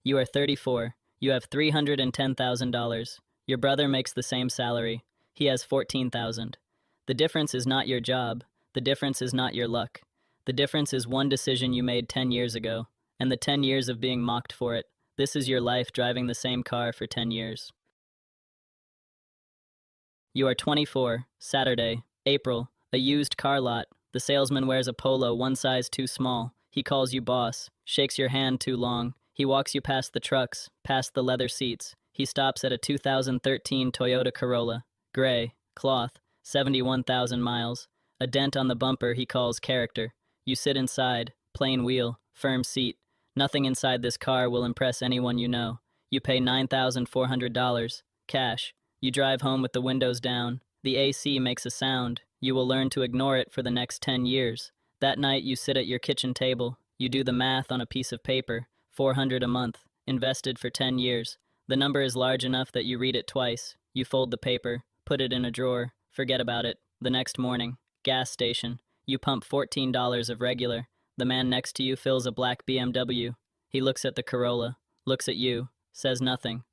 You are 34. You have $310,000. Your brother makes the same salary. He has 14,000. The difference is not your job. The difference is not your luck. The difference is one decision you made 10 years ago, and the 10 years of being mocked for it. This is your life driving the same car for 10 years. You are 24. Saturday, April. A used car lot. The salesman wears a polo one size too small. He calls you boss, shakes your hand too long. He walks you past the trucks, past the leather seats. He stops at a 2013 Toyota Corolla. Gray, cloth, 71,000 miles. A dent on the bumper he calls character. You sit inside, plain wheel, firm seat. Nothing inside this car will impress anyone you know. You pay $9,400, cash. You drive home with the windows down. The AC makes a sound. You will learn to ignore it for the next 10 years. That night you sit at your kitchen table. You do the math on a piece of paper. $400 a month, invested for 10 years. The number is large enough that you read it twice. You fold the paper, put it in a drawer, forget about it. The next morning, gas station. You pump $14 of regular. The man next to you fills a black BMW. He looks at the Corolla, looks at you, says nothing.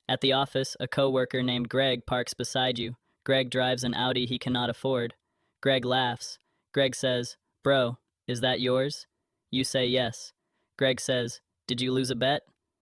At the office, a coworker named Greg parks beside you. Greg drives an Audi he cannot afford. Greg laughs. Greg says, "Bro, is that yours?" You say yes. Greg says, "Did you lose a bet?"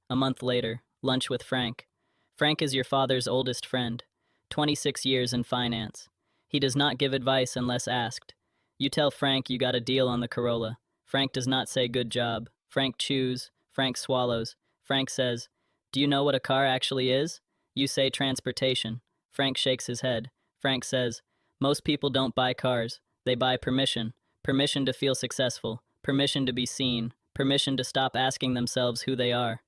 A month later, lunch with Frank. Frank is your father's oldest friend. 26 years in finance. He does not give advice unless asked. You tell Frank you got a deal on the Corolla. Frank does not say good job. Frank chews. Frank swallows. Frank says, "Do you know what a car actually is?" You say transportation. Frank shakes his head. Frank says, "Most people don't buy cars. They buy permission. Permission to feel successful. Permission to be seen. Permission to stop asking themselves who they are."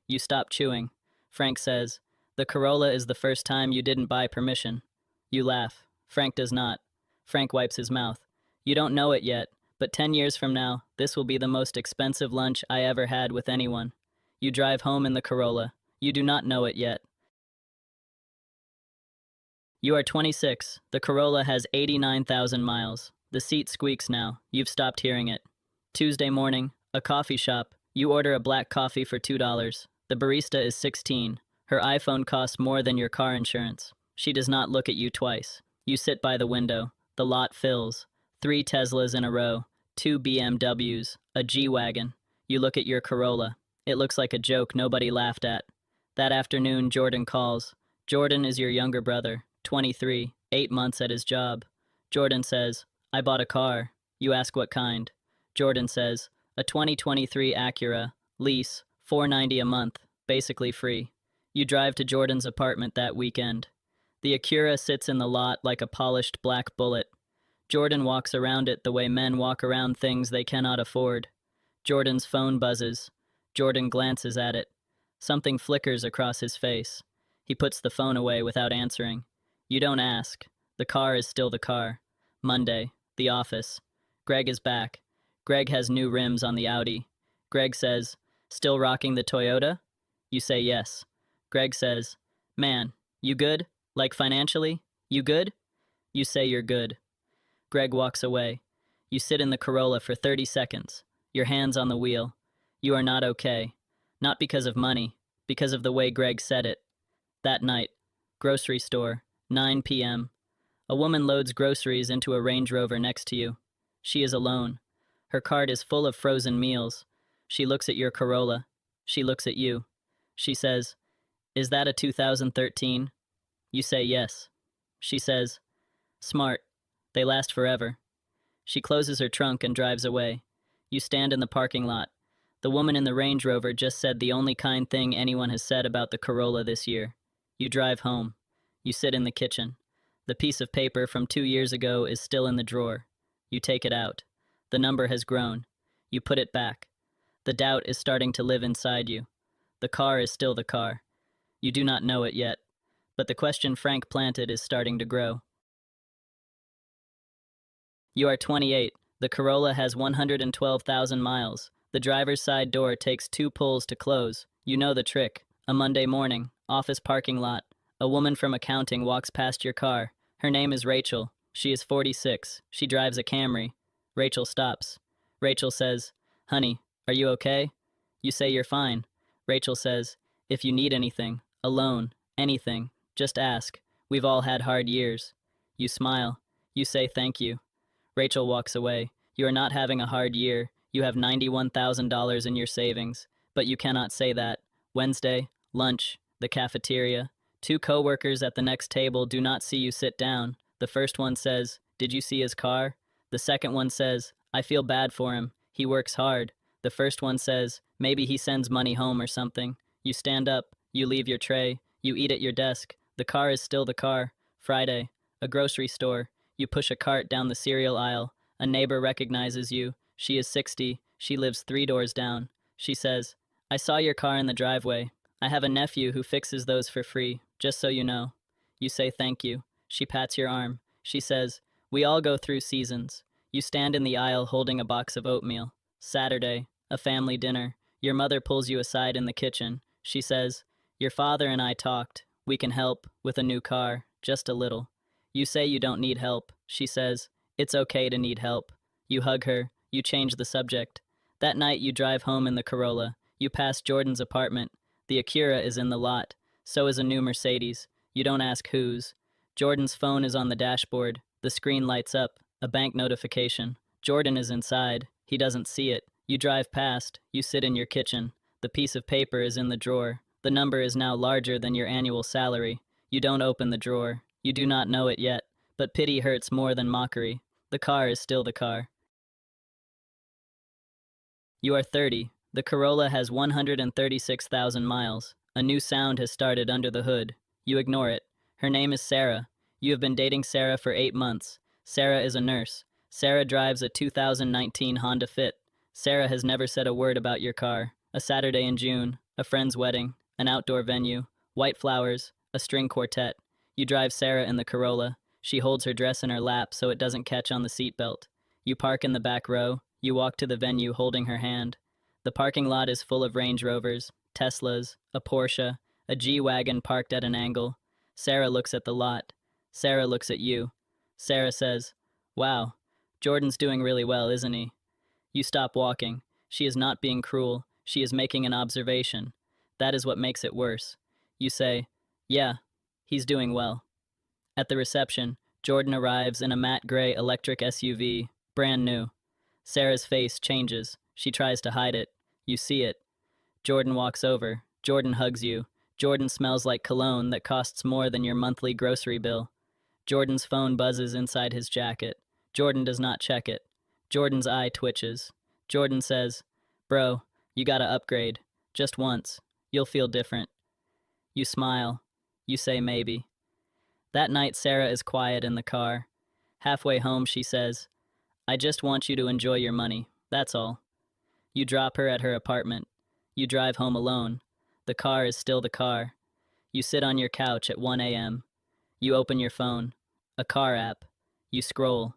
You stop chewing. Frank says, "The Corolla is the first time you didn't buy permission." You laugh. Frank does not. Frank wipes his mouth. You don't know it yet, but 10 years from now, this will be the most expensive lunch I ever had with anyone. You drive home in the Corolla. You do not know it yet. You are 26. The Corolla has 89,000 miles. The seat squeaks now. You've stopped hearing it. Tuesday morning, a coffee shop. You order a black coffee for $2. The barista is 16. Her iPhone costs more than your car insurance. She does not look at you twice. You sit by the window. The lot fills. 3 Teslas in a row. 2 BMWs. A G-Wagon. You look at your Corolla. It looks like a joke nobody laughed at. That afternoon, Jordan calls. Jordan is your younger brother, 23, 8 months at his job. Jordan says, "I bought a car." You ask what kind. Jordan says, "A 2023 Acura, lease, $490 a month, basically free." You drive to Jordan's apartment that weekend. The Acura sits in the lot like a polished black bullet. Jordan walks around it the way men walk around things they cannot afford. Jordan's phone buzzes. Jordan glances at it. Something flickers across his face. He puts the phone away without answering. You don't ask. The car is still the car. Monday, the office. Greg is back. Greg has new rims on the Audi. Greg says, "Still rocking the Toyota?" You say yes. Greg says, "Man, you good? Like financially? You good?" You say you're good. Greg walks away. You sit in the Corolla for 30 seconds. Your hands on the wheel. You are not okay. Not because of money, because of the way Greg said it. That night, grocery store, 9 p.m. A woman loads groceries into a Range Rover next to you. She is alone. Her cart is full of frozen meals. She looks at your Corolla. She looks at you. She says, "Is that a 2013? You say yes. She says, "Smart. They last forever." She closes her trunk and drives away. You stand in the parking lot. The woman in the Range Rover just said the only kind thing anyone has said about the Corolla this year. You drive home. You sit in the kitchen. The piece of paper from 2 years ago is still in the drawer. You take it out. The number has grown. You put it back. The doubt is starting to live inside you. The car is still the car. You do not know it yet. But the question Frank planted is starting to grow. You are 28. The Corolla has 112,000 miles. The driver's side door takes 2 pulls to close. You know the trick. A Monday morning, office parking lot. A woman from accounting walks past your car. Her name is Rachel. She is 46. She drives a Camry. Rachel stops. Rachel says, "Honey, are you okay?" You say you're fine. Rachel says, "If you need anything, a loan, anything, just ask. We've all had hard years." You smile. You say thank you. Rachel walks away. You are not having a hard year. You have $91,000 in your savings. But you cannot say that. Wednesday, lunch, the cafeteria. Two coworkers at the next table do not see you sit down. The first one says, "Did you see his car?" The second one says, "I feel bad for him. He works hard." The first one says, "Maybe he sends money home or something." You stand up. You leave your tray. You eat at your desk. The car is still the car. Friday, a grocery store. You push a cart down the cereal aisle. A neighbor recognizes you. She is 60. She lives 3 doors down. She says, "I saw your car in the driveway. I have a nephew who fixes those for free, just so you know." You say thank you. She pats your arm. She says, "We all go through seasons." You stand in the aisle holding a box of oatmeal. Saturday, a family dinner. Your mother pulls you aside in the kitchen. She says, "Your father and I talked. We can help with a new car, just a little." You say you don't need help. She says, "It's okay to need help." You hug her. You change the subject. That night you drive home in the Corolla. You pass Jordan's apartment. The Acura is in the lot. So is a new Mercedes. You don't ask whose. Jordan's phone is on the dashboard. The screen lights up. A bank notification. Jordan is inside. He doesn't see it. You drive past. You sit in your kitchen. The piece of paper is in the drawer. The number is now larger than your annual salary. You don't open the drawer. You do not know it yet. But pity hurts more than mockery. The car is still the car. You are 30. The Corolla has 136,000 miles. A new sound has started under the hood. You ignore it. Her name is Sarah. You have been dating Sarah for 8 months. Sarah is a nurse. Sarah drives a 2019 Honda Fit. Sarah has never said a word about your car. A Saturday in June, a friend's wedding, an outdoor venue, white flowers, a string quartet. You drive Sarah in the Corolla. She holds her dress in her lap so it doesn't catch on the seatbelt. You park in the back row. You walk to the venue holding her hand. The parking lot is full of Range Rovers, Teslas, a Porsche, a G-Wagon parked at an angle. Sarah looks at the lot. Sarah looks at you. Sarah says, "Wow, Jordan's doing really well, isn't he?" You stop walking. She is not being cruel. She is making an observation. That is what makes it worse. You say, "Yeah, he's doing well." At the reception, Jordan arrives in a matte gray electric SUV, brand new. Sarah's face changes. She tries to hide it. You see it. Jordan walks over. Jordan hugs you. Jordan smells like cologne that costs more than your monthly grocery bill. Jordan's phone buzzes inside his jacket. Jordan does not check it. Jordan's eye twitches. Jordan says, "Bro, you gotta upgrade. Just once. You'll feel different." You smile. You say maybe. That night, Sarah is quiet in the car. Halfway home, she says, "I just want you to enjoy your money. That's all." You drop her at her apartment. You drive home alone. The car is still the car. You sit on your couch at 1 a.m. You open your phone. A car app. You scroll.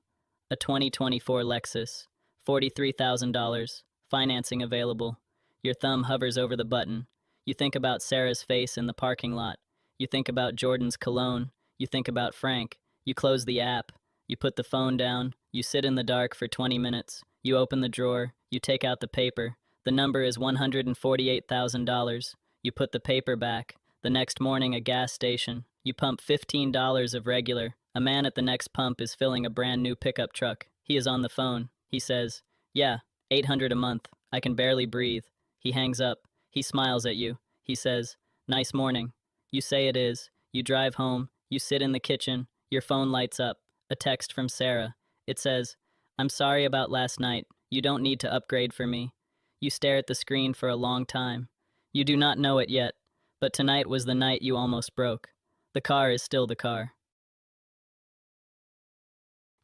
A 2024 Lexus. $43,000. Financing available. Your thumb hovers over the button. You think about Sarah's face in the parking lot. You think about Jordan's cologne. You think about Frank. You close the app. You put the phone down. You sit in the dark for 20 minutes. You open the drawer. You take out the paper. The number is $148,000. You put the paper back. The next morning, a gas station. You pump $15 of regular. A man at the next pump is filling a brand new pickup truck. He is on the phone. He says, "Yeah, $800 a month. I can barely breathe." He hangs up. He smiles at you. He says, "Nice morning." You say it is. You drive home. You sit in the kitchen. Your phone lights up. A text from Sarah. It says, "I'm sorry about last night. You don't need to upgrade for me." You stare at the screen for a long time. You do not know it yet, but tonight was the night you almost broke. The car is still the car.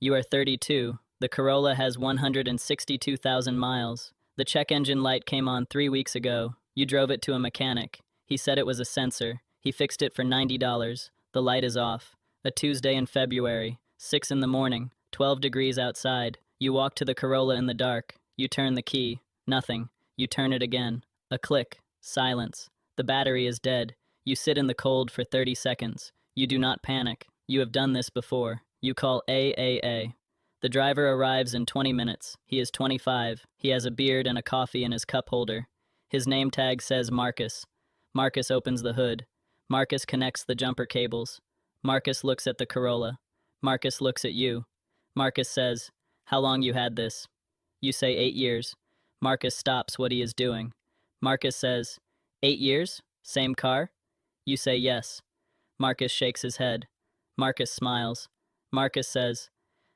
You are 32. The Corolla has 162,000 miles. The check engine light came on 3 weeks ago. You drove it to a mechanic. He said it was a sensor. He fixed it for $90. The light is off. A Tuesday in February, 6 in the morning, 12 degrees outside. You walk to the Corolla in the dark. You turn the key. Nothing. You turn it again. A click. Silence. The battery is dead. You sit in the cold for 30 seconds. You do not panic. You have done this before. You call AAA. The driver arrives in 20 minutes. He is 25. He has a beard and a coffee in his cup holder. His name tag says Marcus. Marcus opens the hood. Marcus connects the jumper cables. Marcus looks at the Corolla. Marcus looks at you. Marcus says, "How long you had this?" You say 8 years. Marcus stops what he is doing. Marcus says, 8 years? Same car? You say yes. Marcus shakes his head. Marcus smiles. Marcus says,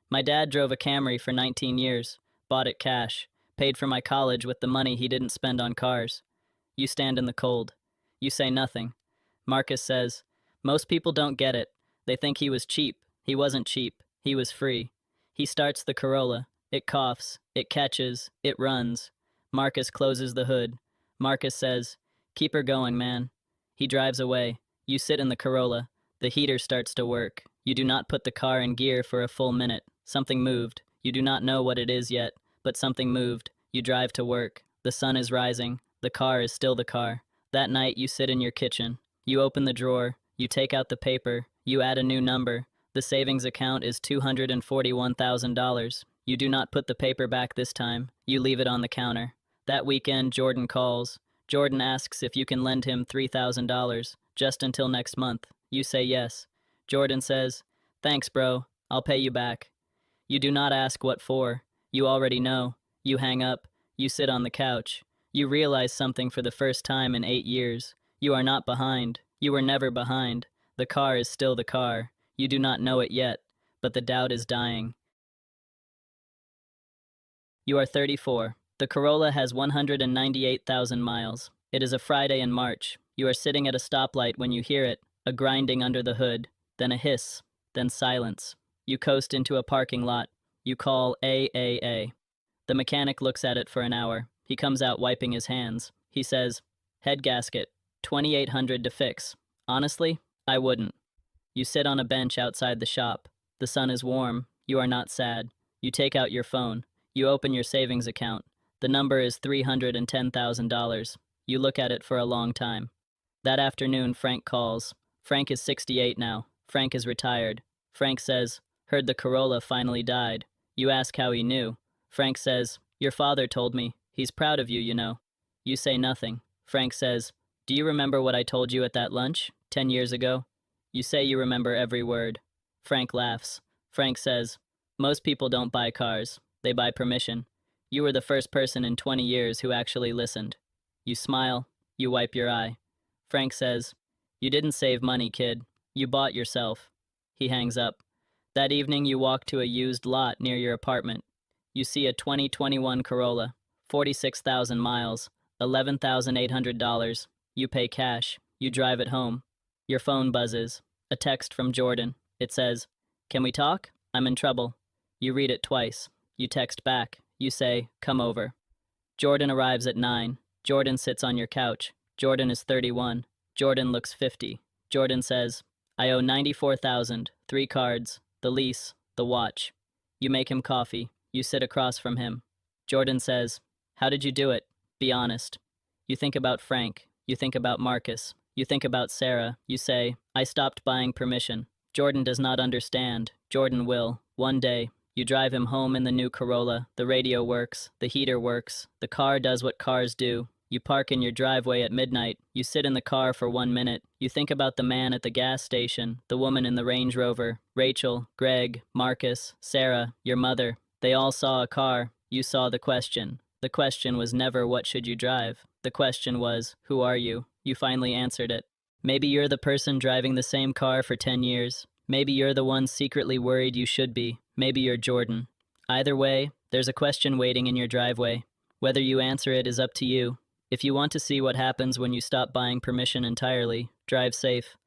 "My dad drove a Camry for 19 years, bought it cash, paid for my college with the money he didn't spend on cars." You stand in the cold. You say nothing. Marcus says, "Most people don't get it. They think he was cheap. He wasn't cheap. He was free." He starts the Corolla. It coughs. It catches. It runs. Marcus closes the hood. Marcus says, "Keep her going, man." He drives away. You sit in the Corolla. The heater starts to work. You do not put the car in gear for a full minute. Something moved. You do not know what it is yet, but something moved. You drive to work. The sun is rising. The car is still the car. That night you sit in your kitchen. You open the drawer. You take out the paper. You add a new number. The savings account is $241,000. You do not put the paper back this time. You leave it on the counter. That weekend, Jordan calls. Jordan asks if you can lend him $3,000, just until next month. You say yes. Jordan says, "Thanks, bro. I'll pay you back." You do not ask what for. You already know. You hang up. You sit on the couch. You realize something for the first time in 8 years. You are not behind. You were never behind. The car is still the car. You do not know it yet, but the doubt is dying. You are 34. The Corolla has 198,000 miles. It is a Friday in March. You are sitting at a stoplight when you hear it, a grinding under the hood, then a hiss, then silence. You coast into a parking lot. You call AAA. The mechanic looks at it for an hour. He comes out wiping his hands. He says, "Head gasket, $2,800 to fix. Honestly, I wouldn't." You sit on a bench outside the shop. The sun is warm. You are not sad. You take out your phone. You open your savings account. The number is $310,000. You look at it for a long time. That afternoon, Frank calls. Frank is 68 now. Frank is retired. Frank says, "Heard the Corolla finally died." You ask how he knew. Frank says, "Your father told me. He's proud of you, you know." You say nothing. Frank says, "Do you remember what I told you at that lunch 10 years ago?" You say you remember every word. Frank laughs. Frank says, "Most people don't buy cars. They buy permission. You were the first person in 20 years who actually listened." You smile. You wipe your eye. Frank says, "You didn't save money, kid. You bought yourself." He hangs up. That evening you walk to a used lot near your apartment. You see a 2021 Corolla, 46,000 miles, $11,800. You pay cash. You drive it home. Your phone buzzes. A text from Jordan. It says, "Can we talk? I'm in trouble." You read it twice. You text back. You say, "Come over." Jordan arrives at 9. Jordan sits on your couch. Jordan is 31. Jordan looks 50. Jordan says, "I owe 94,000, 3 cards, the lease, the watch." You make him coffee. You sit across from him. Jordan says, "How did you do it? Be honest." You think about Frank. You think about Marcus. You think about Sarah. You say, "I stopped buying permission." Jordan does not understand. Jordan will. One day. You drive him home in the new Corolla. The radio works. The heater works. The car does what cars do. You park in your driveway at midnight. You sit in the car for 1 minute. You think about the man at the gas station, the woman in the Range Rover, Rachel, Greg, Marcus, Sarah, your mother. They all saw a car. You saw the question. The question was never what should you drive. The question was, who are you? You finally answered it. Maybe you're the person driving the same car for 10 years. Maybe you're the one secretly worried you should be. Maybe you're Jordan. Either way, there's a question waiting in your driveway. Whether you answer it is up to you. If you want to see what happens when you stop buying permission entirely, drive safe.